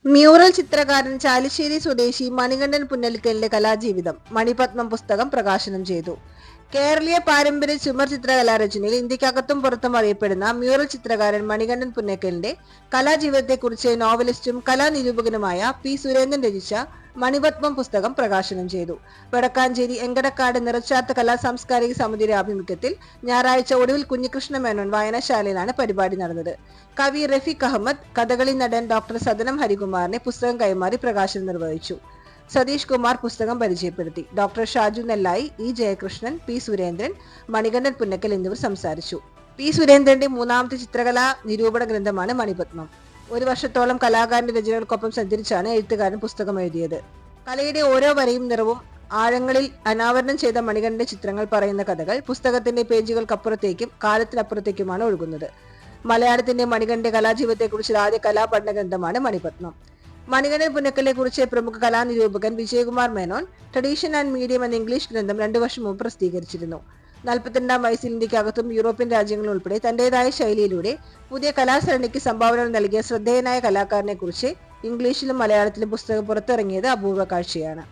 Mural ചിത്രകാരൻ ചാലിശ്ശേരി സ്വദേശി മണികണ്ഠൻ പുന്നലിക്കലിന്റെ കലാജീവിതം മണിപത്മം പുസ്തകം പ്രകാശനം ചെയ്തു. കേരളീയ പാരമ്പര്യ ചുമർ ചിത്രകലാരചനയിൽ ഇന്ത്യക്കകത്തും പുറത്തും അറിയപ്പെടുന്ന മ്യൂറൽ ചിത്രകാരൻ മണികണ്ഠൻ പുന്നക്കലിന്റെ കലാജീവിതത്തെക്കുറിച്ച് നോവലിസ്റ്റും കലാനിരൂപകനുമായ പി. സുരേന്ദ്രൻ രചിച്ച മണിപത്മം പുസ്തകം പ്രകാശനം ചെയ്തു. വടക്കാഞ്ചേരി എങ്കടക്കാട് നിറച്ചാർത്ത കലാ സാംസ്കാരിക സമിതിയുടെ ആഭിമുഖ്യത്തിൽ ഞായറാഴ്ച ഒടുവിൽ കുഞ്ഞികൃഷ്ണ മേനോൻ വായനശാലയിലാണ് പരിപാടി നടന്നത്. കവി റഫീഖ് അഹമ്മദ്, കഥകളി നടൻ ഡോക്ടർ സദനം ഹരികുമാറിനെ പുസ്തകം കൈമാറി പ്രകാശനം നിർവഹിച്ചു. സതീഷ് കുമാർ പുസ്തകം പരിചയപ്പെടുത്തി. ഡോക്ടർ ഷാജു നെല്ലായി, ഇ ജയകൃഷ്ണൻ, പി. സുരേന്ദ്രൻ, മണികണ്ഠൻ പുന്നക്കൽ എന്നിവർ സംസാരിച്ചു. പി. സുരേന്ദ്രന്റെ മൂന്നാമത്തെ ചിത്രകലാ നിരൂപണ ഗ്രന്ഥമാണ് മണിപത്മം. ഒരു വർഷത്തോളം കലാകാരന്റെ രചനകൾക്കൊപ്പം സഞ്ചരിച്ചാണ് എഴുത്തുകാരൻ പുസ്തകം എഴുതിയത്. കലയുടെ ഓരോ വരയും നിറവും ആഴങ്ങളിൽ അനാവരണം ചെയ്ത മണികണ്ഠന്റെ ചിത്രങ്ങൾ പറയുന്ന കഥകൾ പുസ്തകത്തിന്റെ പേജുകൾക്കപ്പുറത്തേക്കും കാലത്തിനപ്പുറത്തേക്കുമാണ് ഒഴുകുന്നത്. മലയാളത്തിന്റെ മണികണ്ഠന്റെ കലാജീവിതത്തെക്കുറിച്ച് ആദ്യ കലാപഠന ഗ്രന്ഥമാണ് മണിപത്മം. മണികണ്ഠൻ പുന്നക്കലിനെ കുറിച്ച് പ്രമുഖ കലാനിരൂപകൻ Vijayakumar Menon tradition and medium എന്ന ഇംഗ്ലീഷ് ഗ്രന്ഥം 2 വർഷം മുമ്പ് പ്രസിദ്ധീകരിച്ചിരുന്നു. 42-ാം വയസ്സിൽ ഇന്ത്യക്കകത്തും യൂറോപ്യൻ രാജ്യങ്ങൾ ഉൾപ്പെടെ തന്റേതായ ശൈലിയിലൂടെ പുതിയ കലാസരണിക്ക് സംഭാവനകൾ നൽകിയ ശ്രദ്ധേയനായ കലാകാരനെ കുറിച്ച് ഇംഗ്ലീഷിലും മലയാളത്തിലും പുസ്തകം പുറത്തിറങ്ങിയത് അപൂർവ കാഴ്ചയാണ്.